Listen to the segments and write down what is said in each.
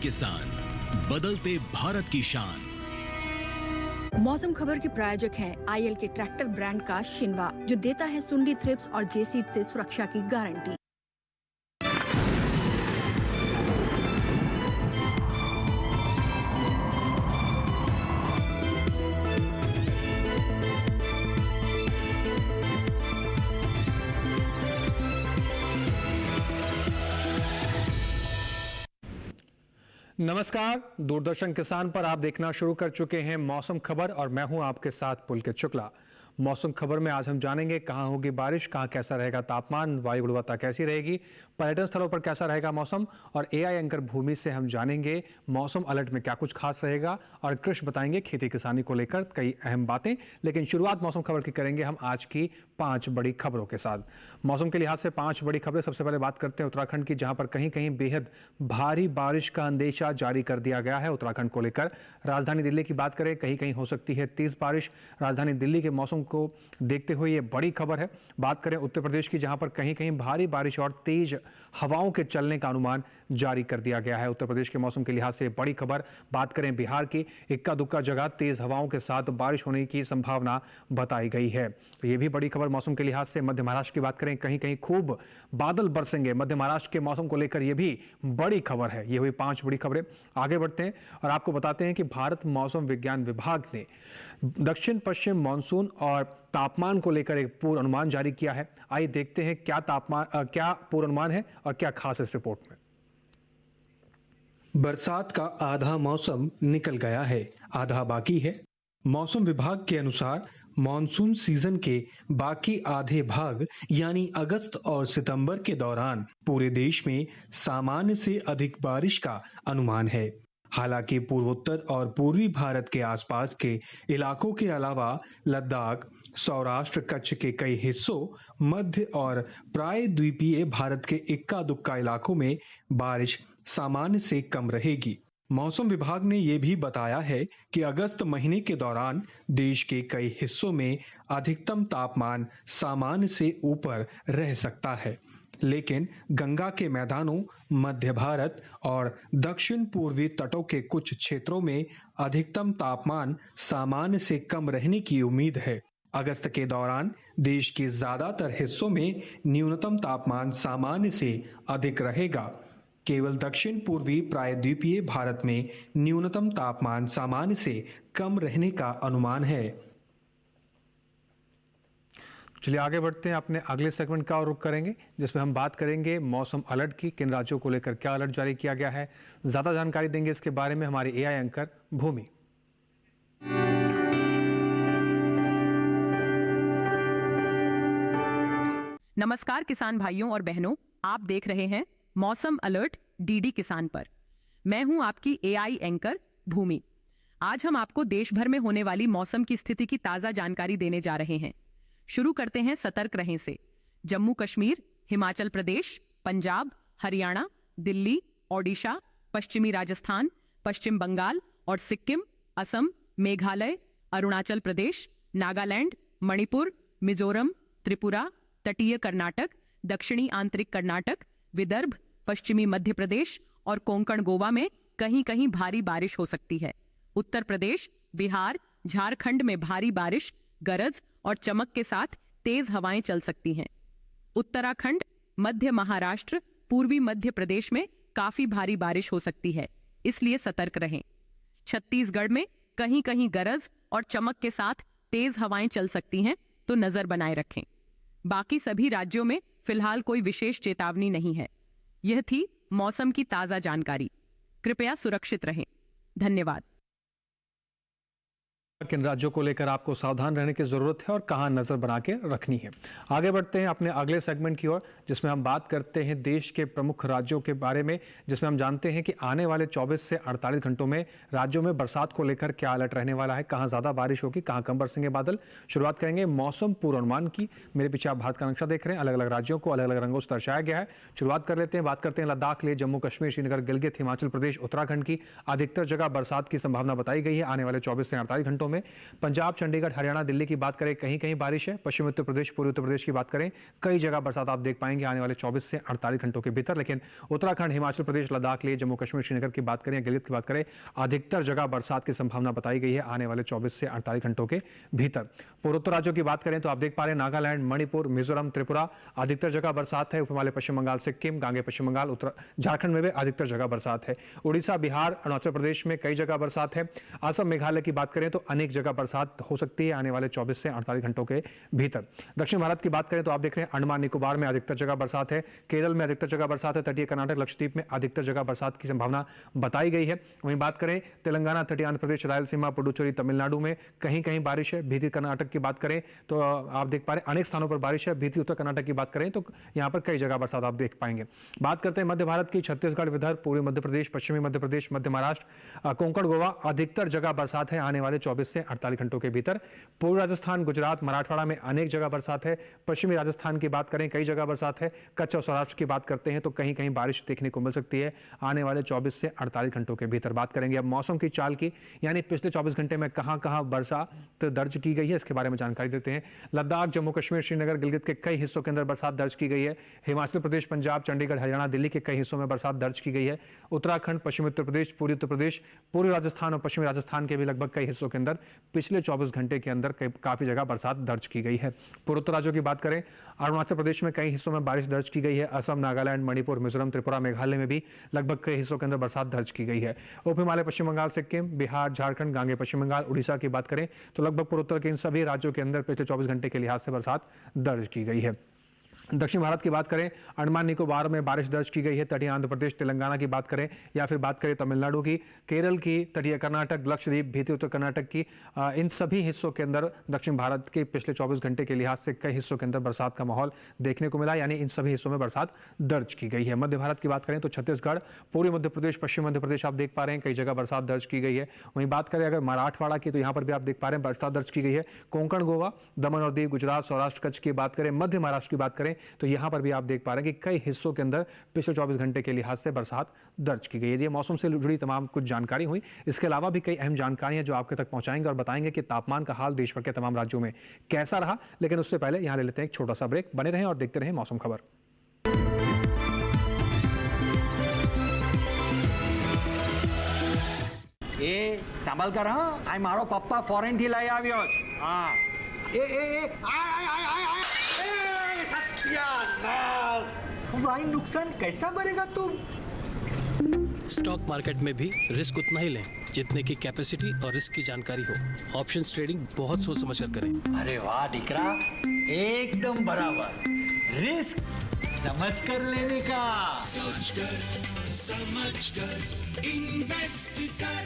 किसान, बदलते भारत की शान। मौसम खबर के प्रायोजक हैं आईएल के ट्रैक्टर ब्रांड का शिनवा, जो देता है सुंडी, थ्रिप्स और जेसीड से सुरक्षा की गारंटी। नमस्कार, दूरदर्शन किसान पर आप देखना शुरू कर चुके हैं मौसम खबर और मैं हूं आपके साथ पुलकित शुक्ला। मौसम खबर में आज हम जानेंगे कहां होगी बारिश, कहां कैसा रहेगा तापमान, वायु गुणवत्ता कैसी रहेगी, पर्यटन स्थलों पर कैसा रहेगा मौसम, और एआई एंकर भूमि से हम जानेंगे मौसम अलर्ट में क्या कुछ खास रहेगा, और कृषि बताएंगे खेती किसानी को लेकर कई अहम बातें। लेकिन शुरुआत मौसम खबर की करेंगे हम आज की 5 बड़ी खबरों के साथ। मौसम के लिहाज से 5 बड़ी खबरें। सबसे पहले बात करते हैं उत्तराखंड की, जहां पर कहीं कहीं बेहद भारी बारिश का अंदेशा जारी कर दिया गया है उत्तराखंड को लेकर। राजधानी दिल्ली की बात करें, कहीं कहीं हो सकती है तेज बारिश। राजधानी दिल्ली के मौसम को देखते हुए ये बड़ी खबर है। बात करें उत्तर प्रदेश की, जहां पर कहीं कहीं भारी बारिश और तेज हवाओं के चलने का अनुमान जारी कर दिया गया है उत्तर प्रदेश के मौसम के लिहाज से बड़ी खबर। बात करें बिहार की, इक्का दुक्का जगह तेज हवाओं के साथ बारिश होने की संभावना बताई गई है, तो ये भी बड़ी खबर मौसम के लिहाज से। मध्य महाराष्ट्र की बात करें, कहीं कहीं खूब बादल बरसेंगे। मध्य महाराष्ट्र के मौसम को लेकर यह भी बड़ी खबर है। ये हुई 5 बड़ी खबरें। आगे बढ़ते हैं और आपको बताते हैं कि भारत मौसम विज्ञान विभाग ने दक्षिण पश्चिम मानसून और तापमान को लेकर एक पूर्वानुमान जारी किया है। आइए देखते हैं क्या पूर्वानुमान है और क्या खास इस रिपोर्ट में। बरसात का आधा मौसम निकल गया है, आधा बाकी है। मौसम विभाग के अनुसार मॉनसून सीजन के बाकी आधे भाग यानी अगस्त और सितंबर के दौरान पूरे देश में सामान्य से अधिक बारिश का अनुमान है। हालांकि पूर्वोत्तर और पूर्वी भारत के आसपास के इलाकों के अलावा लद्दाख, सौराष्ट्र, कच्छ के कई हिस्सों, मध्य और प्रायद्वीपीय भारत के इक्का दुक्का इलाकों में बारिश सामान्य से कम रहेगी। मौसम विभाग ने यह भी बताया है कि अगस्त महीने के दौरान देश के कई हिस्सों में अधिकतम तापमान सामान्य से ऊपर रह सकता है, लेकिन गंगा के मैदानों, मध्य भारत और दक्षिण पूर्वी तटों के कुछ क्षेत्रों में अधिकतम तापमान सामान्य से कम रहने की उम्मीद है। अगस्त के दौरान देश के ज्यादातर हिस्सों में न्यूनतम तापमान सामान्य से अधिक रहेगा। केवल दक्षिण पूर्वी प्रायद्वीपीय भारत में न्यूनतम तापमान सामान्य से कम रहने का अनुमान है। चलिए आगे बढ़ते हैं, अपने अगले सेगमेंट का और रुख करेंगे, जिसमें हम बात करेंगे मौसम अलर्ट की। किन राज्यों को लेकर क्या अलर्ट जारी किया गया है, ज्यादा जानकारी देंगे इसके बारे में हमारे एआई एंकर भूमि। नमस्कार किसान भाइयों और बहनों, आप देख रहे हैं मौसम अलर्ट डीडी किसान पर। मैं हूं आपकी एआई एंकर भूमि। आज हम आपको देश भर में होने वाली मौसम की स्थिति की ताजा जानकारी देने जा रहे हैं। शुरू करते हैं सतर्क रहें से। जम्मू कश्मीर, हिमाचल प्रदेश, पंजाब, हरियाणा, दिल्ली, ओडिशा, पश्चिमी राजस्थान, पश्चिम बंगाल और सिक्किम, असम, मेघालय, अरुणाचल प्रदेश, नागालैंड, मणिपुर, मिजोरम, त्रिपुरा, तटीय कर्नाटक, दक्षिणी आंतरिक कर्नाटक, विदर्भ, पश्चिमी मध्य प्रदेश और कोंकण गोवा में कहीं कहीं भारी बारिश हो सकती है। उत्तर प्रदेश, बिहार, झारखंड में भारी बारिश, गरज और चमक के साथ तेज हवाएं चल सकती हैं। उत्तराखंड, मध्य महाराष्ट्र, पूर्वी मध्य प्रदेश में काफी भारी बारिश हो सकती है, इसलिए सतर्क रहें। छत्तीसगढ़ में कहीं कहीं गरज और चमक के साथ तेज हवाएं चल सकती हैं, तो नजर बनाए रखें। बाकी सभी राज्यों में फिलहाल कोई विशेष चेतावनी नहीं है। यह थी मौसम की ताजा जानकारी। कृपया सुरक्षित रहें। धन्यवाद। किन राज्यों को लेकर आपको सावधान रहने की जरूरत है और कहां नजर बना के रखनी है। आगे बढ़ते हैं अपने अगले सेगमेंट की ओर, जिसमें हम बात करते हैं देश के प्रमुख राज्यों के बारे में, जिसमें हम जानते हैं कि आने वाले 24 से 48 घंटों में राज्यों में बरसात को लेकर क्या अलर्ट रहने वाला है, कहां ज्यादा बारिश होगी, कहां कम बरसेंगे बादल। शुरुआत करेंगे मौसम पूर्वानुमान की। मेरे पीछे आप भारत का नक्शा देख रहे हैं, अलग अलग राज्यों को अलग अलग रंगों से दर्शाया गया है। शुरुआत कर लेते हैं, बात करते हैं लद्दाख ले, जम्मू कश्मीर, श्रीनगर, गिलगित, हिमाचल प्रदेश, उत्तराखंड की अधिकतर जगह बरसात की संभावना बताई गई है आने वाले 24 से 48 घंटों में पंजाब, चंडीगढ़, हरियाणा, दिल्ली की बात करें कहीं कहीं बारिश है। पश्चिमी उत्तर प्रदेश, पूर्वी उत्तर प्रदेश की बात करें कई जगह बरसात आप देख पाएंगे आने वाले 24 से 48 घंटों के भीतर। लेकिन उत्तराखंड, हिमाचल प्रदेश, लद्दाख, लेह, जम्मू कश्मीर, श्रीनगर की बात करें, गिलगित की बात करें, अधिकतर जगह बरसात की संभावना बताई गई है आने वाले 24 से 48 घंटों के भीतर। पूर्वोत्तर राज्यों की बात करें तो आप देख पा रहे हैं नागालैंड, मणिपुर, मिजोरम, त्रिपुरा, अधिकतर जगह बरसात है। हिमालय, पश्चिम बंगाल, सिक्किम, गांगे पश्चिम बंगाल, उत्तर झारखंड में भी अधिकतर जगह बरसात है। उड़ीसा, बिहार, अरुणाचल प्रदेश में कई जगह बरसात है। असम, मेघालय की बात करें तो अनेक जगह बरसात हो सकती है आने वाले 24 से 48 घंटों के भीतर। दक्षिण भारत की बात करें तो आप देख रहे हैं अंडमान निकोबार में अधिकतर जगह बरसात है, केरल में अधिकतर जगह बरसात है, तटीय कर्नाटक, लक्षद्वीप में अधिकतर जगह बरसात की संभावना बताई गई है। वहीं बात करें तेलंगाना, तटीय आंध्र प्रदेश, रायलसीमा, पुडुचेरी, तमिलनाडु में कहीं कहीं बारिश है। भीती कर्नाटक की बात करें तो आप देख पा रहे हैं अनेक स्थानों पर बारिश है। भीती उत्तर कर्नाटक की बात करें तो यहां पर कई जगह बरसात आप देख पाएंगे। बात करते हैं मध्य भारत की, छत्तीसगढ़, विदर्भ, पूर्वी मध्य प्रदेश, पश्चिमी मध्य प्रदेश, मध्य महाराष्ट्र, कोंकण, गोवा, अधिकतर जगह बरसात है आने वाले 24 से 48 घंटों के भीतर। पूर्वी राजस्थान, गुजरात, मराठवाड़ा में अनेक जगह बरसात है। पश्चिमी राजस्थान की बात करें कई जगह बरसात है। कच्छ और सौराष्ट्र की बात करते हैं तो कहीं कहीं बारिश देखने को मिल सकती है आने वाले 24 से 48 घंटों के भीतर। बात करेंगे अब मौसम की चाल की, यानी पिछले 24 घंटे में कहां कहां बरसात दर्ज की गई है, इसके बारे में जानकारी देते हैं। लद्दाख, जम्मू कश्मीर, श्रीनगर, गिलगित के कई हिस्सों के अंदर बरसात दर्ज की गई है। हिमाचल प्रदेश, पंजाब, चंडीगढ़, हरियाणा, दिल्ली के कई हिस्सों में बरसात दर्ज की गई है। उत्तराखंड, पश्चिमी उत्तर प्रदेश, पूर्वी उत्तर प्रदेश, पूर्वी राजस्थान और पश्चिमी राजस्थान के भी लगभग कई हिस्सों के अंदर पिछले 24 घंटे के अंदर काफी जगह बरसात दर्ज की गई है। पूर्वोत्तर राज्यों की बात करें, अरुणाचल प्रदेश में कई हिस्सों में बारिश दर्ज की गई है। असम, नागालैंड, मणिपुर, मिजोरम, त्रिपुरा, मेघालय में भी लगभग कई हिस्सों के अंदर बरसात दर्ज की गई है। उप हिमालय, पश्चिम बंगाल, सिक्किम, बिहार, झारखंड, गांगे पश्चिम बंगाल, उड़ीसा की बात करें तो लगभग पूर्वोत्तर के इन सभी राज्यों के अंदर पिछले 24 घंटे के लिहाज से बरसात दर्ज की गई है। दक्षिण भारत की बात करें, अंडमान निकोबार में बारिश दर्ज की गई है। तटीय आंध्र प्रदेश, तेलंगाना की बात करें या फिर बात करें तमिलनाडु की, केरल की, तटीय कर्नाटक, लक्षद्वीप, भीती उत्तर कर्नाटक की, इन सभी हिस्सों के अंदर दक्षिण भारत के पिछले 24 घंटे के लिहाज से कई हिस्सों के अंदर बरसात का माहौल देखने को मिला, यानी इन सभी हिस्सों में बरसात दर्ज की गई है। मध्य भारत की बात करें तो छत्तीसगढ़, पूर्वी मध्य प्रदेश, पश्चिम मध्य प्रदेश आप देख पा रहे हैं कई जगह बरसात दर्ज की गई है। वहीं बात करें अगर मराठवाड़ा की तो यहाँ पर भी आप देख पा रहे हैं बरसात दर्ज की गई है। कोंकण, गोवा, दमन और दीव, गुजरात, सौराष्ट्र, कच्छ की बात करें, मध्य महाराष्ट्र की बात करें तो यहाँ पर भी आप देख पा रहे हैं कि कई हिस्सों के अंदर पिछले 24 घंटे के लिहाज से बरसात दर्ज की गई है। ये मौसम से जुड़ी तमाम कुछ जानकारी हुई। इसके अलावा भी कई अहम जानकारियां जो आपके तक पहुंचाएंगे और बताएंगे कि तापमान का हाल देश भर के तमाम राज्यों में कैसा रहा। लेकिन उससे पहले यहां ले लेते हैं एक छोटा सा ब्रेक। बने रहें और देखते रहें मौसम खबर। એ સાંભળ કર હા આ મારો પપ્પા ફોરેન થી લઈ આવ્યો છે હા એ આય આય આય આય એ સત્યાનાશ भाई नुकसान कैसा भरेगा तुम? स्टॉक मार्केट में भी रिस्क उतना ही लें जितने की कैपेसिटी और रिस्क की जानकारी हो। ऑप्शंस ट्रेडिंग बहुत सोच समझ कर करें। अरे वाह दीकरा, एकदम बराबर। रिस्क समझ कर लेने का। सोच कर समझ कर इन्वेस्ट कर।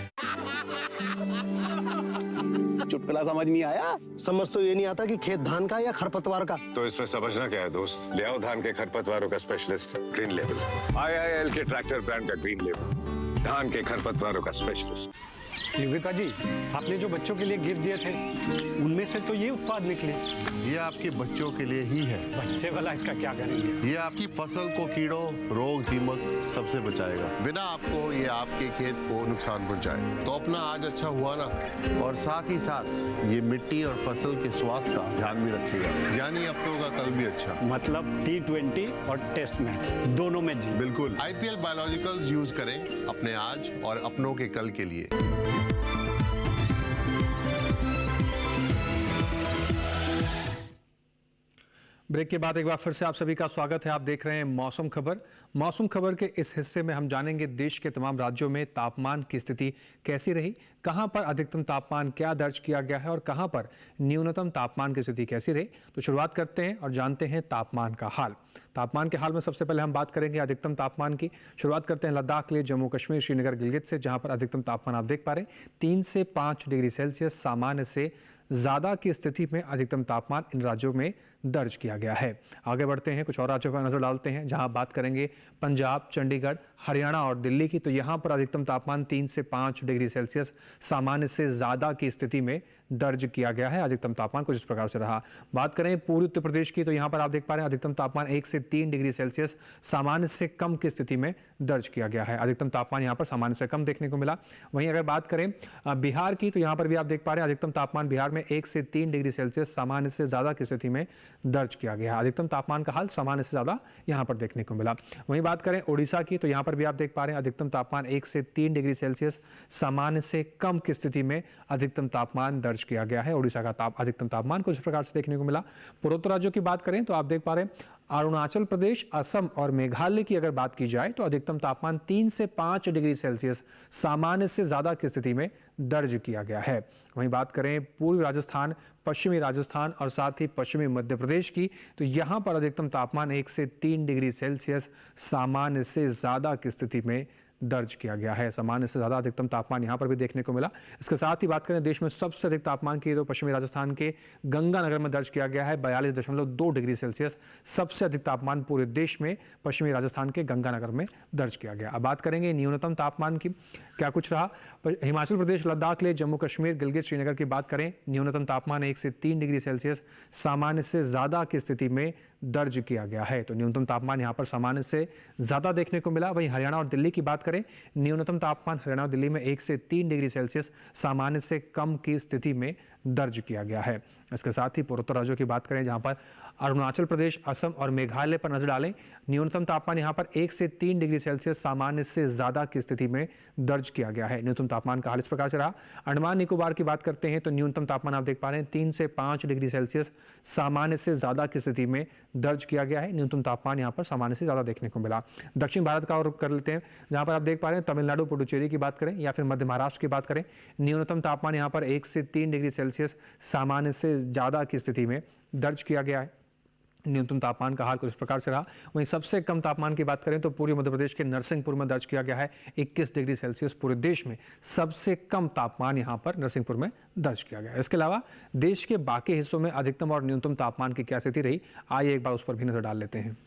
चुटकुला समझ नहीं आया? समझ तो ये नहीं आता कि खेत धान का या खरपतवार का। तो इसमें समझना क्या है दोस्त? ले आओ धान के खरपतवारों का स्पेशलिस्ट ग्रीन लेवल। IIL के ट्रैक्टर ब्रांड का ग्रीन लेवल, धान के खरपतवारों का स्पेशलिस्ट। युविका जी, आपने जो बच्चों के लिए गिफ्ट दिए थे उनमें से तो ये उत्पाद निकले। ये आपके बच्चों के लिए ही है। बच्चे वाला इसका क्या करेंगे? ये आपकी फसल को कीड़ों, रोग, दीमक सबसे बचाएगा, बिना आपको ये आपके खेत को नुकसान पहुंचाए। तो अपना आज अच्छा हुआ ना, और साथ ही साथ ये मिट्टी और फसल के स्वास्थ्य का ध्यान भी रखेगा, यानी अपनों का कल भी अच्छा। मतलब T20 और टेस्ट मैच दोनों में जी। बिल्कुल। IPL बायोलॉजिकल्स यूज करें अपने आज और अपनों के कल के लिए। ब्रेक के बाद एक बार फिर से आप सभी का स्वागत है। आप देख रहे हैं मौसम खबर। मौसम खबर के इस हिस्से में हम जानेंगे देश के तमाम राज्यों में तापमान की स्थिति कैसी रही, कहां पर अधिकतम तापमान क्या दर्ज किया गया है और कहां पर न्यूनतम तापमान की स्थिति कैसी रही। तो शुरुआत करते हैं और जानते हैं तापमान का हाल। तापमान के हाल में सबसे पहले हम बात करेंगे अधिकतम तापमान की। शुरुआत करते हैं लद्दाख, लेह, जम्मू कश्मीर, श्रीनगर, गिलगित से, जहां पर अधिकतम तापमान आप देख पा रहे हैं 3 से 5 डिग्री सेल्सियस सामान्य से ज्यादा की स्थिति में अधिकतम तापमान इन राज्यों में दर्ज किया गया है। आगे बढ़ते हैं, कुछ और राज्यों पर नजर डालते हैं जहां बात करेंगे पंजाब, चंडीगढ़, हरियाणा और दिल्ली की। तो यहां पर अधिकतम तापमान 3 से 5 डिग्री सेल्सियस सामान्य से ज्यादा की स्थिति में दर्ज किया गया है। अधिकतम तापमान कुछ इस प्रकार से रहा। बात करें पूर्वी उत्तर प्रदेश की, तो यहाँ पर आप देख पा रहे हैं अधिकतम तापमान 1 से 3 डिग्री सेल्सियस सामान्य से कम की स्थिति में दर्ज किया गया है। अधिकतम तापमान यहाँ पर सामान्य से कम देखने को मिला। वहीं अगर बात करें बिहार की, तो यहाँ पर भी आप देख पा रहे हैं अधिकतम तापमान बिहार में 1 से 3 डिग्री सेल्सियस सामान्य से ज्यादा की स्थिति में दर्ज किया गया है। अधिकतम तापमान का हाल सामान्य से ज्यादा यहाँ पर देखने को मिला। वहीं बात करें उड़ीसा की, तो यहाँ पर भी आप देख पा रहे हैं अधिकतम तापमान 1 से 3 डिग्री सेल्सियस सामान्य से कम की स्थिति में अधिकतम तापमान दर्ज किया गया है। उड़ीसा का अधिकतम तापमान कुछ प्रकार से देखने को मिला। पूर्वोत्तर राज्यों की बात करें तो आप देख पा रहे हैं अरुणाचल प्रदेश, असम और मेघालय की अगर बात की जाए तो अधिकतम तापमान 3 से 5 डिग्री सेल्सियस सामान्य से ज्यादा की स्थिति में दर्ज किया गया है। वहीं बात करें पूर्वी राजस्थान, पश्चिमी राजस्थान और साथ ही पश्चिमी मध्य प्रदेश की, तो यहां पर अधिकतम तापमान 1 से 3 डिग्री सेल्सियस सामान्य से ज्यादा की स्थिति में दर्ज किया गया है। सामान्य से ज्यादा अधिकतम तापमान यहां पर भी देखने को मिला। इसके साथ ही बात करें देश में सबसे अधिक तापमान की, तो पश्चिमी राजस्थान के गंगानगर में दर्ज किया गया है 42.2 डिग्री सेल्सियस। सबसे अधिक तापमान पूरे देश में पश्चिमी राजस्थान के गंगानगर में दर्ज किया गया। अब बात करेंगे न्यूनतम तापमान की, क्या कुछ रहा। हिमाचल प्रदेश, लद्दाख ले, जम्मू कश्मीर, गिलगित, श्रीनगर की बात करें, न्यूनतम तापमान 1 से 3 डिग्री सेल्सियस सामान्य से ज्यादा की स्थिति में दर्ज किया गया है। तो न्यूनतम तापमान यहाँ पर सामान्य से ज्यादा देखने को मिला। वहीं हरियाणा और दिल्ली की बात करें, न्यूनतम तापमान हरियाणा और दिल्ली में 1 से 3 डिग्री सेल्सियस सामान्य से कम की स्थिति में दर्ज किया गया है। इसके साथ ही पूर्वोत्तर राज्यों की बात करें, जहां पर अरुणाचल प्रदेश, असम और मेघालय पर नजर डालें, न्यूनतम तापमान यहां पर 1 से 3 डिग्री सेल्सियस सामान्य से ज्यादा की स्थिति में दर्ज किया गया है। न्यूनतम तापमान का हाल इस प्रकार से रहा। अंडमान निकोबार की बात करते हैं तो न्यूनतम तापमान आप देख पा रहे हैं 3 से 5 डिग्री सेल्सियस सामान्य से ज्यादा की स्थिति में दर्ज किया गया है। न्यूनतम तापमान यहाँ पर सामान्य से ज्यादा देखने को मिला। दक्षिण भारत का और कर लेते हैं, जहां पर आप देख पा रहे हैं तमिलनाडु, पुडुचेरी की बात करें या फिर मध्य महाराष्ट्र की बात करें, न्यूनतम तापमान यहाँ पर 1 से 3 डिग्री सेल्सियस सामान्य से ज्यादा की स्थिति में दर्ज किया गया है। न्यूनतम तापमान का हाल कुछ इस प्रकार से रहा। वहीं सबसे कम तापमान की बात करें तो पूर्वी मध्य प्रदेश के नरसिंहपुर में दर्ज किया गया है 21 डिग्री सेल्सियस। पूरे देश में सबसे कम तापमान यहां पर नरसिंहपुर में दर्ज किया गया। इसके अलावा देश के बाकी हिस्सों में अधिकतम और न्यूनतम तापमान की क्या स्थिति रही, आइए एक बार उस पर भी नजर डाल लेते हैं।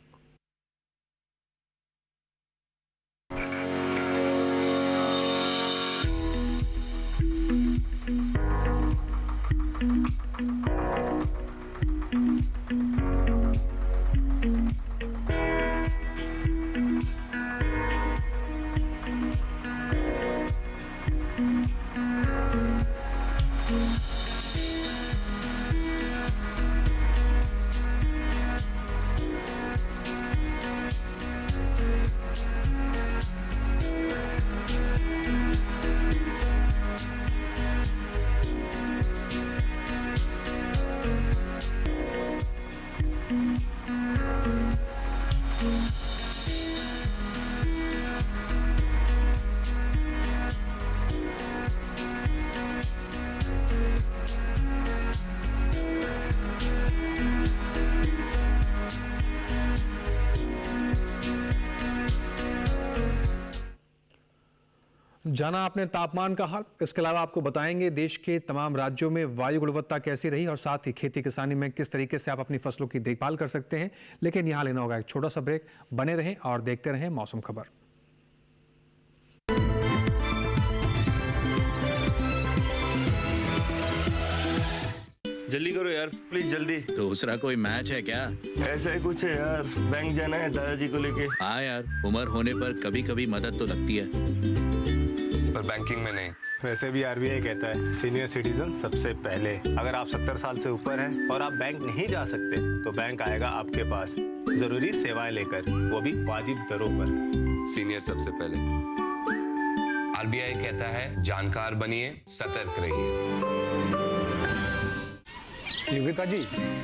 जाना आपने तापमान का हाल। इसके अलावा आपको बताएंगे देश के तमाम राज्यों में वायु गुणवत्ता कैसी रही और साथ ही खेती किसानी में किस तरीके से आप अपनी फसलों की देखभाल कर सकते हैं। लेकिन यहां लेना होगा एक छोटा सा ब्रेक। बने रहें और देखते रहें मौसम खबर। जल्दी करो यार, प्लीज जल्दी। दूसरा कोई मैच है क्या? ऐसा ही कुछ है यार, बैंक जाना है दादाजी को लेके। हाँ यार, उम्र होने पर कभी कभी मदद तो लगती है, पर बैंकिंग में नहीं। वैसे भी आरबीआई कहता है सीनियर सिटीजन सबसे पहले। अगर आप 70 साल से ऊपर हैं और आप बैंक नहीं जा सकते तो बैंक आएगा आपके पास जरूरी सेवाएं लेकर, वो भी वाजिब दरों पर। सीनियर सबसे पहले। आरबीआई कहता है जानकार बनिए, सतर्क रहिए। योगिता जी,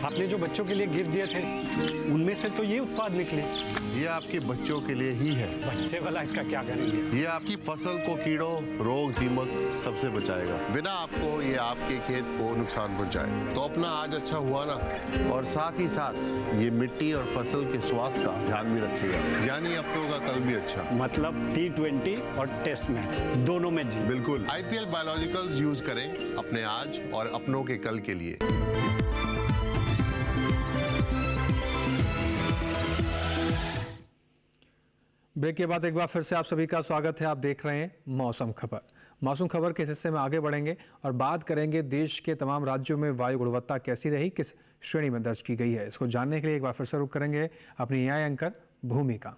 आपने जो बच्चों के लिए गिफ्ट दिए थे उनमें से तो ये उत्पाद निकले। ये आपके बच्चों के लिए ही है। बच्चे वाला इसका क्या करेंगे? ये आपकी फसल को कीड़ों, रोग, दीमक सबसे बचाएगा, बिना आपको ये आपके खेत को नुकसान पहुंचाए। तो अपना आज अच्छा हुआ ना, और साथ ही साथ ये मिट्टी और फसल के स्वास्थ्य का ध्यान भी रखेगा, यानी अपनों का कल भी अच्छा। मतलब T20 और टेस्ट मैच दोनों में जी। बिल्कुल। IPL बायोलॉजिकल्स यूज करें अपने आज और अपनों के कल के लिए। ब्रेक के बाद एक बार फिर से आप सभी का स्वागत है। आप देख रहे हैं मौसम खबर। मौसम खबर के इस हिस्से में आगे बढ़ेंगे और बात करेंगे देश के तमाम राज्यों में वायु गुणवत्ता कैसी रही, किस श्रेणी में दर्ज की गई है। इसको जानने के लिए एक बार फिर से रुक करेंगे अपनी AI एंकर भूमि का।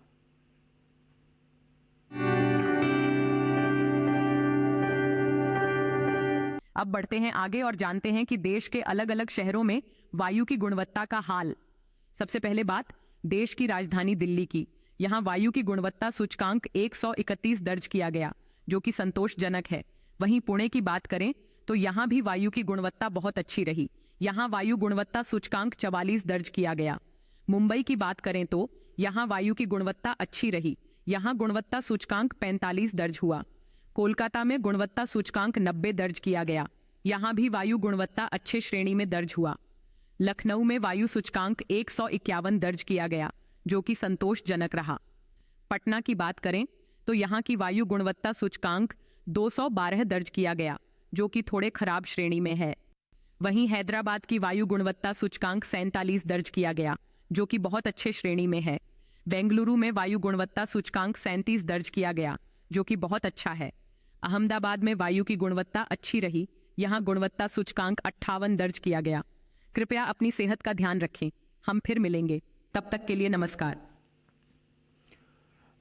अब बढ़ते हैं आगे और जानते हैं कि देश के अलग अलग शहरों में वायु की गुणवत्ता का हाल। सबसे पहले बात देश की राजधानी दिल्ली की। यहाँ वायु की गुणवत्ता सूचकांक 131 दर्ज किया गया, जो कि संतोषजनक है। वहीं पुणे की बात करें तो यहाँ भी वायु की गुणवत्ता बहुत अच्छी रही। यहाँ वायु गुणवत्ता सूचकांक 44 दर्ज किया गया। मुंबई की बात करें तो यहाँ वायु की गुणवत्ता अच्छी रही। यहाँ गुणवत्ता सूचकांक 45 दर्ज हुआ। कोलकाता में गुणवत्ता सूचकांक 90 दर्ज किया गया। यहाँ भी वायु गुणवत्ता अच्छे श्रेणी में दर्ज हुआ। लखनऊ में वायु सूचकांक 151 दर्ज किया गया, जो कि संतोषजनक रहा। पटना की बात करें तो यहाँ की वायु गुणवत्ता सूचकांक 212 दर्ज किया गया, जो कि थोड़े खराब श्रेणी में है। वहीं हैदराबाद की वायु गुणवत्ता सूचकांक 47 दर्ज किया गया, जो कि बहुत अच्छे श्रेणी में है। बेंगलुरु में वायु गुणवत्ता सूचकांक 37 दर्ज किया गया, जो कि बहुत अच्छा है। अहमदाबाद में वायु की गुणवत्ता अच्छी रही। यहाँ गुणवत्ता सूचकांक 58 दर्ज किया गया। कृपया अपनी सेहत का ध्यान रखें। हम फिर मिलेंगे, तब तक के लिए नमस्कार।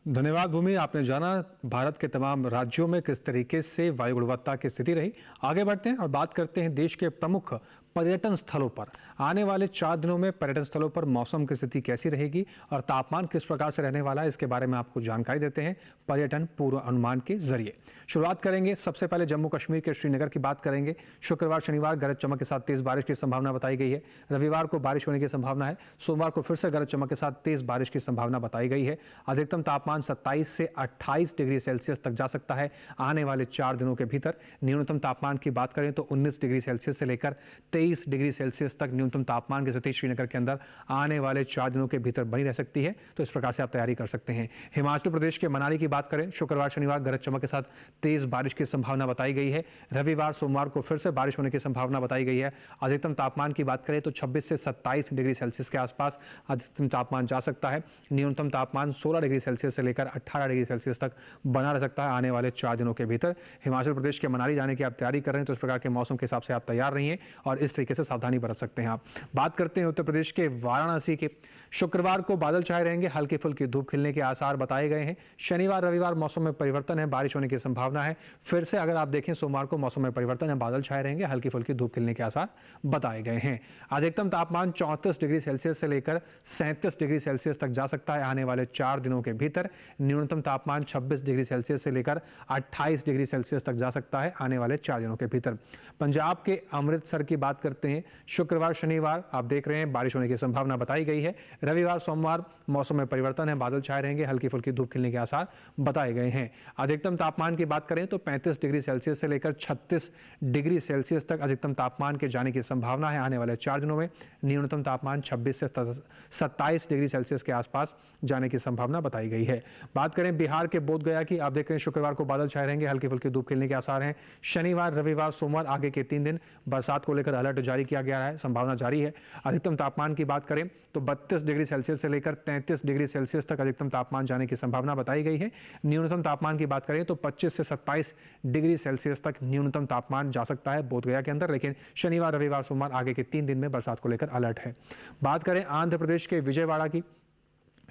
धन्यवाद भूमि। आपने जाना भारत के तमाम राज्यों में किस तरीके से वायु गुणवत्ता की स्थिति रही। आगे बढ़ते हैं और बात करते हैं देश के प्रमुख पर्यटन स्थलों पर। आने वाले 4 दिनों में पर्यटन स्थलों पर मौसम की स्थिति कैसी रहेगी और तापमान किस प्रकार से रहने वाला है, इसके बारे में आपको जानकारी देते हैं पर्यटन पूर्व अनुमान के जरिए। शुरुआत करेंगे सबसे पहले जम्मू कश्मीर के श्रीनगर की बात करेंगे। शुक्रवार शनिवार गरज चमक के साथ तेज बारिश की संभावना बताई गई है। रविवार को बारिश होने की संभावना है। सोमवार को फिर से गरज चमक के साथ तेज बारिश की संभावना बताई गई है। अधिकतम तापमान 27 से 28 डिग्री सेल्सियस तक जा सकता है आने वाले 4 दिनों के भीतर। न्यूनतम तापमान की बात करें तो 19 डिग्री सेल्सियस से लेकर 23 डिग्री सेल्सियस तक न्यूनतम तापमान की स्थिति श्रीनगर के अंदर आने वाले 4 दिनों के भीतर बनी रह सकती है। तो इस प्रकार से आप तैयारी कर सकते हैं। हिमाचल प्रदेश के मनाली की बात करें, शुक्रवार शनिवार गरज चमक के साथ तेज बारिश की संभावना बताई गई है। रविवार सोमवार को फिर से बारिश होने की संभावना बताई गई है। अधिकतम तापमान की बात करें तो 26 से 27 डिग्री सेल्सियस के आसपास अधिकतम तापमान जा सकता है। न्यूनतम तापमान 16 डिग्री सेल्सियस से लेकर 18 डिग्री सेल्सियस तक बना रह सकता है आने वाले 4 दिनों के भीतर। हिमाचल प्रदेश के मनाली जाने की आप तैयारी कर रहे हैं तो इस प्रकार के मौसम के हिसाब से आप तैयार रहिए और इस तरीके से सावधानी बरत सकते हैं आप। बात करते हैं उत्तर प्रदेश के वाराणसी के। शुक्रवार को बादल छाए रहेंगे, हल्की फुल्की धूप खिलने के आसार बताए गए हैं। शनिवार रविवार मौसम में परिवर्तन है, बारिश होने की संभावना है। फिर से अगर आप देखें सोमवार को मौसम में परिवर्तन है, बादल छाए रहेंगे, हल्की फुल्की धूप खिलने के आसार बताए गए हैं। अधिकतम तापमान 34 डिग्री सेल्सियस से लेकर 37 डिग्री सेल्सियस तक जा सकता है आने वाले 4 दिनों के भीतर। न्यूनतम तापमान 26 डिग्री सेल्सियस से लेकर 28 डिग्री सेल्सियस तक जा सकता है आने वाले 4 दिनों के भीतर। पंजाब के अमृतसर की बात करते हैं। शुक्रवार शनिवार आप देख रहे हैं बारिश होने की संभावना बताई गई है। रविवार सोमवार मौसम में परिवर्तन है, बादल छाए रहेंगे, हल्की फुल्की धूप खिलने के आसार बताए गए हैं। अधिकतम तापमान की बात करें तो 35 डिग्री सेल्सियस से लेकर 36 डिग्री सेल्सियस तक अधिकतम तापमान के जाने की संभावना है आने वाले 4 दिनों में। न्यूनतम तापमान 26 से 27 डिग्री सेल्सियस के आसपास जाने की संभावना बताई गई है। बात करें बिहार के बोधगया की, आप देख रहे हैं शुक्रवार को बादल छाए रहेंगे, हल्की फुल्की धूप खिलने के आसार हैं। शनिवार रविवार सोमवार आगे के 3 दिन बरसात को लेकर अलर्ट जारी किया गया है, संभावना जारी है। अधिकतम तापमान की बात करें तो 32 डिग्री सेल्सियस से लेकर 33 डिग्री सेल्सियस तक अधिकतम तापमान जाने की संभावना बताई गई है। न्यूनतम तापमान की बात करें तो 25 से 27 डिग्री सेल्सियस तक न्यूनतम तापमान जा सकता है बोधगया के अंदर, लेकिन शनिवार रविवार सोमवार आगे के 3 दिन में बरसात को लेकर अलर्ट है। बात करें आंध्र प्रदेश के विजयवाड़ा की,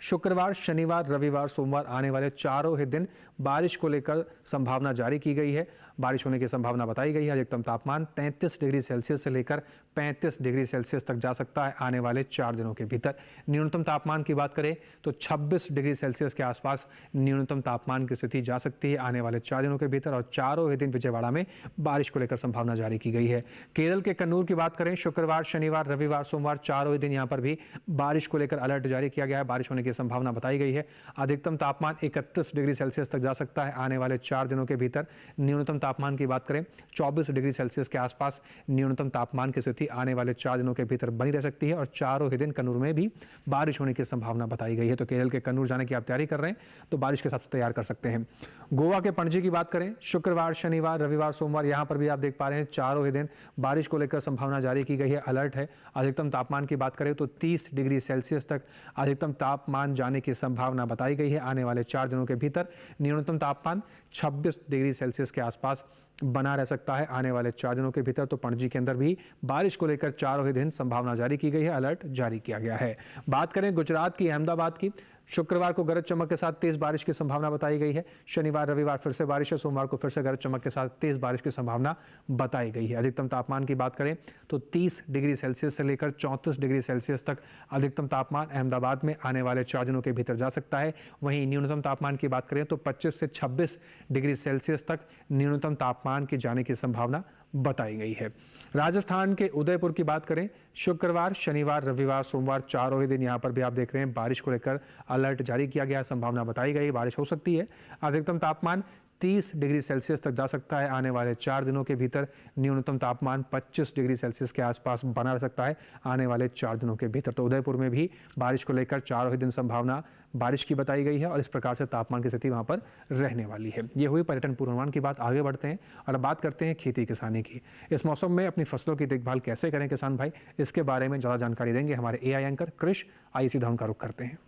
शुक्रवार शनिवार रविवार सोमवार आने वाले 4 ही दिन बारिश को लेकर संभावना जारी की गई है। बारिश होने की संभावना बताई गई है। अधिकतम तापमान 33 डिग्री सेल्सियस से लेकर 35 डिग्री सेल्सियस तक जा सकता है आने वाले 4 दिनों के भीतर। न्यूनतम तापमान की बात करें तो 26 डिग्री सेल्सियस के आसपास न्यूनतम तापमान की स्थिति जा सकती है आने वाले 4 दिनों के भीतर और 4 ही दिन विजयवाड़ा में बारिश को लेकर संभावना जारी की गई है। केरल के कन्नूर की बात करें, शुक्रवार शनिवार रविवार सोमवार 4 ही दिन यहाँ पर भी बारिश को लेकर अलर्ट जारी किया गया है। बारिश होने की संभावना बताई गई है। अधिकतम तापमान 31 डिग्री सेल्सियस तक जा सकता है आने वाले 4 दिनों के भीतर। न्यूनतम तापमान की बात करें 24 डिग्री सेल्सियस के आसपास न्यूनतम तापमान की स्थिति आने वाले 4 दिनों के भीतर बनी रह सकती है और 4 ही दिन कन्नूर में भी बारिश होने की संभावना बताई गई है। तो केरल के कन्नूर जाने की आप तैयारी कर रहे हैं तो बारिश के हिसाब से तैयार कर सकते हैं। गोवा के पणजी की बात करें, शुक्रवार शनिवार रविवार सोमवार यहाँ पर भी आप देख पा रहे हैं 4 ही दिन बारिश को लेकर संभावना जारी की गई है, अलर्ट है। अधिकतम तापमान की बात करें तो 30 डिग्री सेल्सियस तक अधिकतम तापमान जाने की संभावना बताई गई है आने वाले 4 दिनों के भीतर। न्यूनतम तापमान 26 डिग्री सेल्सियस के आसपास बना रह सकता है आने वाले 4 दिनों के भीतर। तो पणजी के अंदर भी बारिश को लेकर 4 ही दिन संभावना जारी की गई है, अलर्ट जारी किया गया है। बात करें गुजरात की, अहमदाबाद की, शुक्रवार को गरज चमक के साथ तेज बारिश की संभावना बताई गई है। शनिवार रविवार फिर से बारिश है, सोमवार को फिर से गरज चमक के साथ तेज बारिश की संभावना बताई गई है। अधिकतम तापमान की बात करें तो 30 डिग्री सेल्सियस से लेकर 34 डिग्री सेल्सियस तक अधिकतम तापमान अहमदाबाद में आने वाले 4 दिनों के भीतर जा सकता है। वहीं न्यूनतम तापमान की बात करें तो 25 से 26 डिग्री सेल्सियस तक न्यूनतम तापमान की जाने की संभावना बताई गई है। राजस्थान के उदयपुर की बात करें, शुक्रवार शनिवार रविवार सोमवार 4 ही दिन यहाँ पर भी आप देख रहे हैं बारिश को लेकर अलर्ट जारी किया गया, संभावना बताई गई, बारिश हो सकती है। अधिकतम तापमान 30 डिग्री सेल्सियस तक जा सकता है आने वाले 4 दिनों के भीतर। न्यूनतम तापमान 25 डिग्री सेल्सियस के आसपास बना रह सकता है आने वाले 4 दिनों के भीतर। तो उदयपुर में भी बारिश को लेकर 4 ही दिन संभावना बारिश की बताई गई है और इस प्रकार से तापमान की स्थिति वहां पर रहने वाली है। ये हुई पर्यटन पूर्वानुमान की बात। आगे बढ़ते हैं और अब बात करते हैं खेती किसानी की। इस मौसम में अपनी फसलों की देखभाल कैसे करें किसान भाई, इसके बारे में ज़्यादा जानकारी देंगे हमारे AI एंकर कृष। आइए सीधा उनका रुख करते हैं।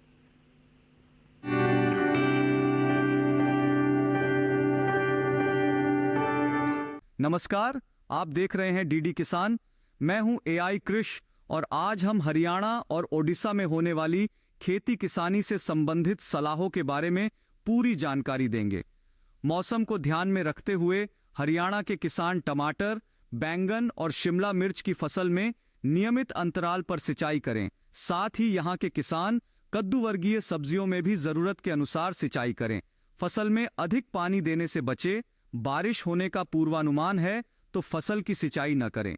नमस्कार, आप देख रहे हैं DD किसान। मैं हूं AI कृष और आज हम हरियाणा और ओडिशा में होने वाली खेती किसानी से संबंधित सलाहों के बारे में पूरी जानकारी देंगे। मौसम को ध्यान में रखते हुए हरियाणा के किसान टमाटर, बैंगन और शिमला मिर्च की फसल में नियमित अंतराल पर सिंचाई करें। साथ ही यहां के किसान कद्दू वर्गीय सब्जियों में भी जरूरत के अनुसार सिंचाई करें। फसल में अधिक पानी देने से बचे। बारिश होने का पूर्वानुमान है तो फसल की सिंचाई न करें।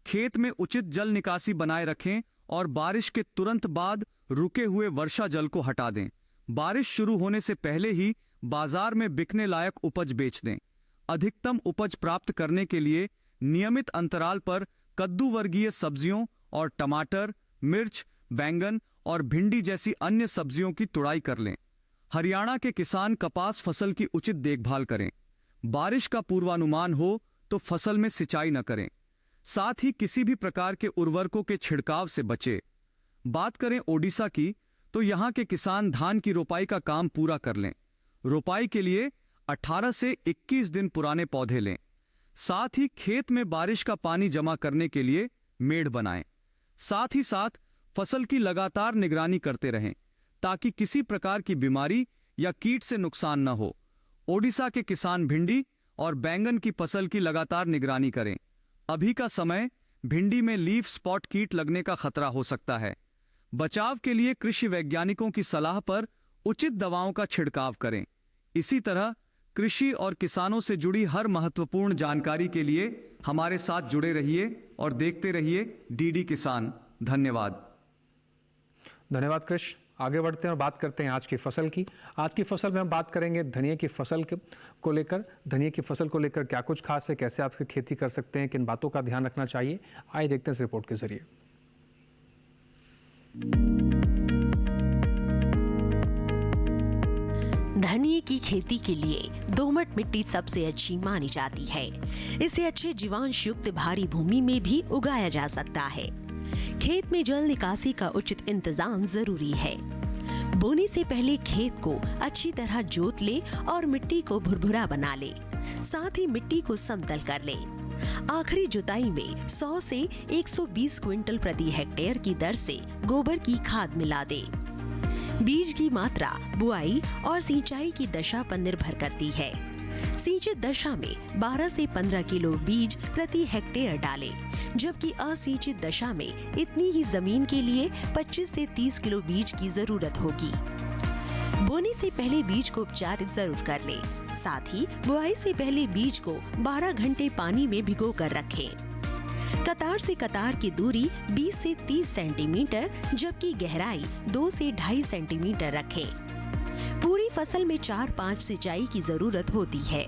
खेत में उचित जल निकासी बनाए रखें और बारिश के तुरंत बाद रुके हुए वर्षा जल को हटा दें। बारिश शुरू होने से पहले ही बाजार में बिकने लायक उपज बेच दें। अधिकतम उपज प्राप्त करने के लिए नियमित अंतराल पर कद्दू वर्गीय सब्जियों और टमाटर, मिर्च, बैंगन और भिंडी जैसी अन्य सब्जियों की तुड़ाई कर लें। हरियाणा के किसान कपास फसल की उचित देखभाल करें। बारिश का पूर्वानुमान हो तो फसल में सिंचाई न करें। साथ ही किसी भी प्रकार के उर्वरकों के छिड़काव से बचें। बात करें ओडिशा की तो यहां के किसान धान की रोपाई का काम पूरा कर लें। रोपाई के लिए 18 से 21 दिन पुराने पौधे लें। साथ ही खेत में बारिश का पानी जमा करने के लिए मेड़ बनाएं। साथ ही साथ फसल की लगातार निगरानी करते रहें ताकि किसी प्रकार की बीमारी या कीट से नुकसान न हो। ओडिशा के किसान भिंडी और बैंगन की फसल की लगातार निगरानी करें। अभी का समय भिंडी में लीफ स्पॉट कीट लगने का खतरा हो सकता है। बचाव के लिए कृषि वैज्ञानिकों की सलाह पर उचित दवाओं का छिड़काव करें। इसी तरह कृषि और किसानों से जुड़ी हर महत्वपूर्ण जानकारी के लिए हमारे साथ जुड़े रहिए और देखते रहिए DD किसान। धन्यवाद। धन्यवाद कृष। आगे बढ़ते हैं और बात करते हैं आज की फसल की। आज की फसल में हम बात करेंगे धनिया की फसल को लेकर। धनिया की फसल को लेकर क्या कुछ खास है, कैसे आप इसकी खेती कर सकते हैं, किन बातों का ध्यान रखना चाहिए, आइए देखते हैं इस रिपोर्ट के जरिए। धनिया की खेती के लिए दोमट मिट्टी सबसे अच्छी मानी जाती है। इसे अच्छे जीवांश युक्त भारी भूमि में भी उगाया जा सकता है। खेत में जल निकासी का उचित इंतजाम जरूरी है। बोने से पहले खेत को अच्छी तरह जोत ले और मिट्टी को भुरभुरा बना ले। साथ ही मिट्टी को समतल कर ले। आखिरी जुताई में 100 से 120 क्विंटल प्रति हेक्टेयर की दर से गोबर की खाद मिला दे। बीज की मात्रा बुआई और सिंचाई की दशा पर निर्भर करती है। सिंचित दशा में 12 से 15 किलो बीज प्रति हेक्टेयर डालें, जबकि असिंचित दशा में इतनी ही जमीन के लिए 25 से 30 किलो बीज की जरूरत होगी। बोने से पहले बीज को उपचारित जरूर कर लें। साथ ही बुआई से पहले बीज को 12 घंटे पानी में भिगो कर रखें। कतार से कतार की दूरी 20 से 30 सेंटीमीटर जबकि गहराई 2 से 2.5 सेंटीमीटर रखें। पूरी फसल में 4-5 सिंचाई की जरूरत होती है।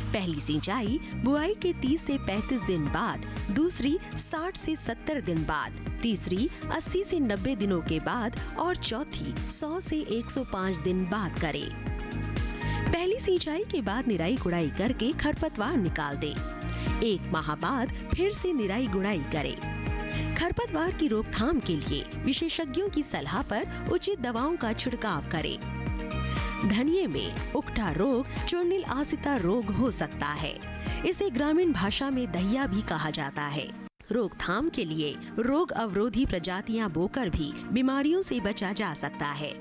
पहली सिंचाई बुआई के 30 से 35 दिन बाद, दूसरी 60 से 70 दिन बाद, तीसरी 80 से 90 दिनों के बाद और चौथी 100 से 105 दिन बाद करें। पहली सिंचाई के बाद निराई गुड़ाई करके खरपतवार निकाल दें। 1 माह बाद फिर से निराई गुड़ाई करें। खरपतवार की रोकथाम के लिए विशेषज्ञों की सलाह पर उचित दवाओं का छिड़काव करें। धनिये में उकठा रोग चूर्णिल आसिता रोग हो सकता है। इसे ग्रामीण भाषा में दहिया भी कहा जाता है। रोकथाम के लिए रोग अवरोधी प्रजातियां बोकर भी बीमारियों से बचा जा सकता है।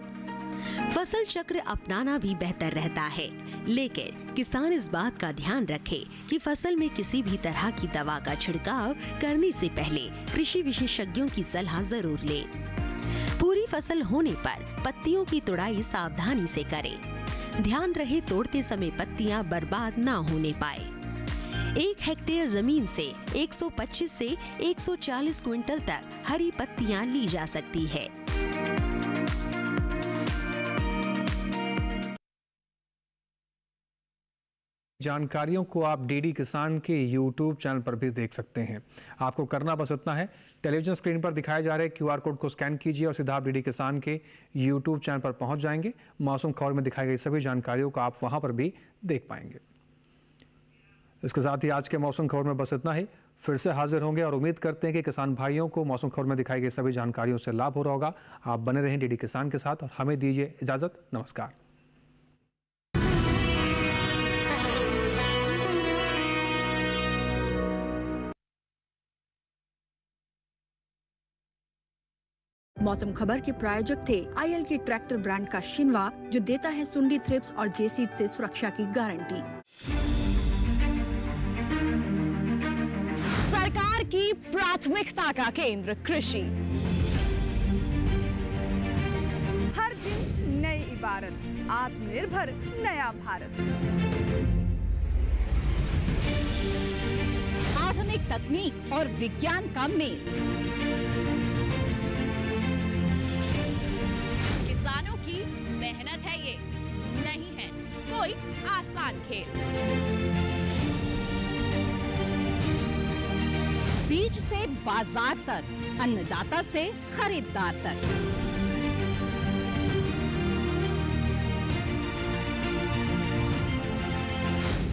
फसल चक्र अपनाना भी बेहतर रहता है, लेकिन किसान इस बात का ध्यान रखे कि फसल में किसी भी तरह की दवा का छिड़काव करने से पहले कृषि विशेषज्ञों की सलाह जरूर ले। पूरी फसल होने पर पत्तियों की तुड़ाई सावधानी से करें। ध्यान रहे तोड़ते समय पत्तियां बर्बाद ना होने पाए। 1 हेक्टेयर जमीन से 125 से 140 क्विंटल तक हरी पत्तियां ली जा सकती है। जानकारियों को आप डीडी किसान के यूट्यूब चैनल पर भी देख सकते हैं। आपको करना बस इतना है, टेलीविजन स्क्रीन पर दिखाए जा रहे QR कोड को स्कैन कीजिए और सीधा आप डीडी किसान के यूट्यूब चैनल पर पहुंच जाएंगे। मौसम खबर में दिखाई गई सभी जानकारियों को आप वहां पर भी देख पाएंगे। इसके साथ ही आज के मौसम खबर में बस इतना ही। फिर से हाजिर होंगे और उम्मीद करते हैं कि किसान भाइयों को मौसम खबर में दिखाई गई सभी जानकारियों से लाभ हो रहा होगा। आप बने रहें डीडी किसान के साथ और हमें दीजिए इजाजत। नमस्कार। मौसम खबर के प्रायोजक थे आईएल के ट्रैक्टर ब्रांड का शिनवा, जो देता है सुंडी थ्रिप्स और जेसीड से सुरक्षा की गारंटी। सरकार की प्राथमिकता का केंद्र कृषि। हर दिन नई इबारत, आत्मनिर्भर नया भारत। आधुनिक तकनीक और विज्ञान का मेल। किसानों की मेहनत है ये, नहीं है कोई आसान खेल। बीज से बाजार तक, अन्नदाता से खरीदार तक।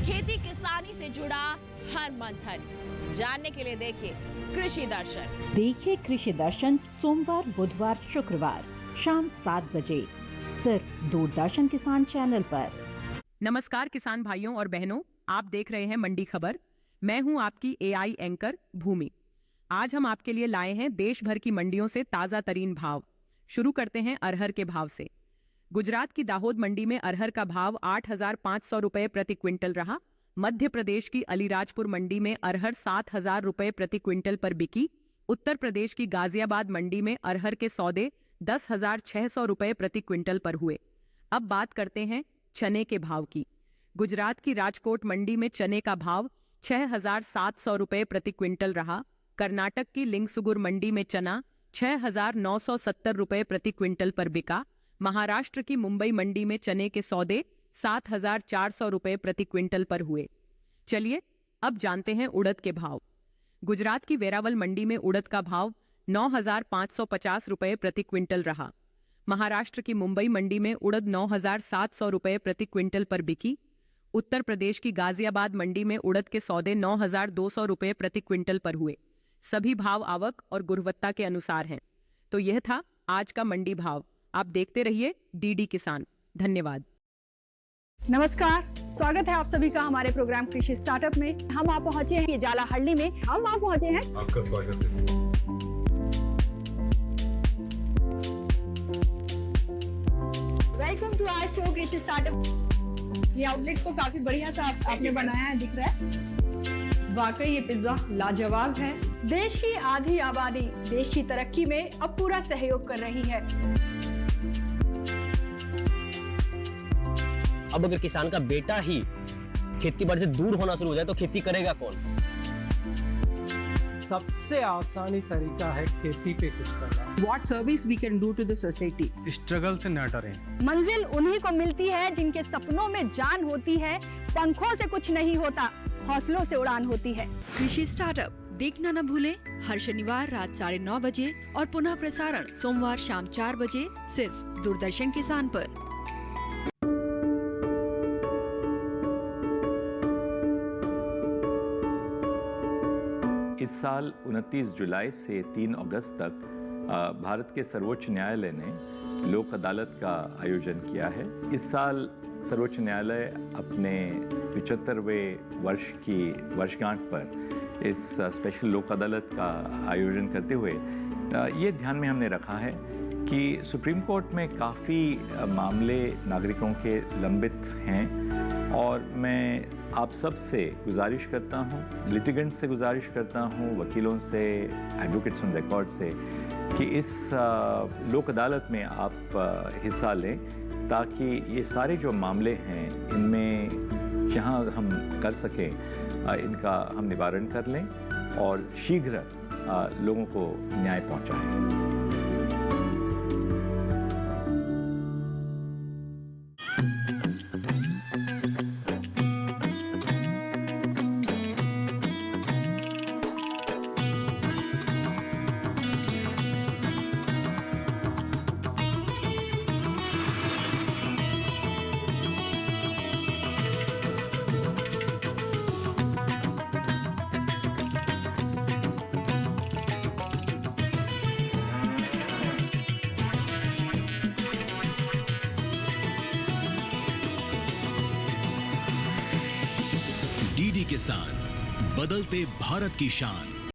खेती किसानी से जुड़ा हर मंथन जानने के लिए देखिए कृषि दर्शन। देखिए कृषि दर्शन सोमवार, बुधवार, शुक्रवार शाम 7 बजे सिर्फ दूरदर्शन किसान चैनल पर। नमस्कार किसान भाइयों और बहनों, आप देख रहे हैं मंडी खबर। मैं हूं आपकी एआई एंकर भूमि। आज हम आपके लिए लाए हैं देश भर की मंडियों से ताजा तरीन भाव। शुरू करते हैं अरहर के भाव से। गुजरात की दाहोद मंडी में अरहर का भाव 8,500 रुपए प्रति क्विंटल रहा। मध्य प्रदेश की अलीराजपुर मंडी में अरहर 7,000 रुपए प्रति क्विंटल पर बिकी। उत्तर प्रदेश की गाजियाबाद मंडी में अरहर के सौदे 10,600 रुपए प्रति क्विंटल पर हुए। अब बात करते हैं चने के भाव की। गुजरात की राजकोट मंडी में चने का भाव 6,700 रुपए प्रति क्विंटल रहा। कर्नाटक की लिंगसुगुर मंडी में चना 6,970 रुपए प्रति क्विंटल पर बिका। महाराष्ट्र की मुंबई मंडी में चने के सौदे 7,400 रुपए प्रति क्विंटल पर हुए। चलिए अब जानते हैं उड़द के भाव। गुजरात की वेरावल मंडी में उड़द का भाव 9,550 रुपए प्रति क्विंटल रहा। महाराष्ट्र की मुंबई मंडी में उड़द 9,700 रुपए प्रति क्विंटल पर बिकी। उत्तर प्रदेश की गाजियाबाद मंडी में उड़द के सौदे 9,200 रुपए प्रति क्विंटल पर हुए। सभी भाव आवक और गुणवत्ता के अनुसार हैं। तो यह था आज का मंडी भाव। आप देखते रहिए डीडी किसान। धन्यवाद। नमस्कार, स्वागत है आप सभी का हमारे प्रोग्राम कृषि स्टार्टअप में। हम आप पहुंचे हैं जालाहಳ್ಳಿ में। हम आप पहुंचे हैं, आपका स्वागत है। वेलकम टू आवर शो कृषि स्टार्टअप। ये आउटलेट को काफी बढ़िया सा आपने बनाया है, दिख रहा है। वाकई ये पिज्जा लाजवाब है। देश की आधी आबादी देश की तरक्की में अब पूरा सहयोग कर रही है। अब अगर किसान का बेटा ही खेती बाड़ी से दूर होना शुरू हो जाए तो खेती करेगा कौन? सबसे आसानी तरीका है खेती पे कुछ करना। What service we can do to the society? Struggle से न डरें। मंजिल उन्हीं को मिलती है जिनके सपनों में जान होती है। पंखों से कुछ नहीं होता, हौसलों से उड़ान होती है। कृषि स्टार्टअप देखना न भूलें, हर शनिवार रात 9:30 बजे और पुनः प्रसारण सोमवार शाम 4 बजे सिर्फ दूरदर्शन किसान पर। इस साल 29 जुलाई से 3 अगस्त तक भारत के सर्वोच्च न्यायालय ने लोक अदालत का आयोजन किया है। इस साल सर्वोच्च न्यायालय अपने 75वें वर्ष की वर्षगांठ पर इस स्पेशल लोक अदालत का आयोजन करते हुए ये ध्यान में हमने रखा है कि सुप्रीम कोर्ट में काफ़ी मामले नागरिकों के लंबित हैं और मैं आप सब से गुजारिश करता हूँ, लिटिगेंट से गुजारिश करता हूँ, वकीलों से, एडवोकेट्स ऑन रिकॉर्ड से कि इस लोक अदालत में आप हिस्सा लें ताकि ये सारे जो मामले हैं इनमें जहाँ हम कर सकें इनका हम निवारण कर लें और शीघ्र लोगों को न्याय पहुँचाएं। डीडी किसान, बदलते भारत की शान।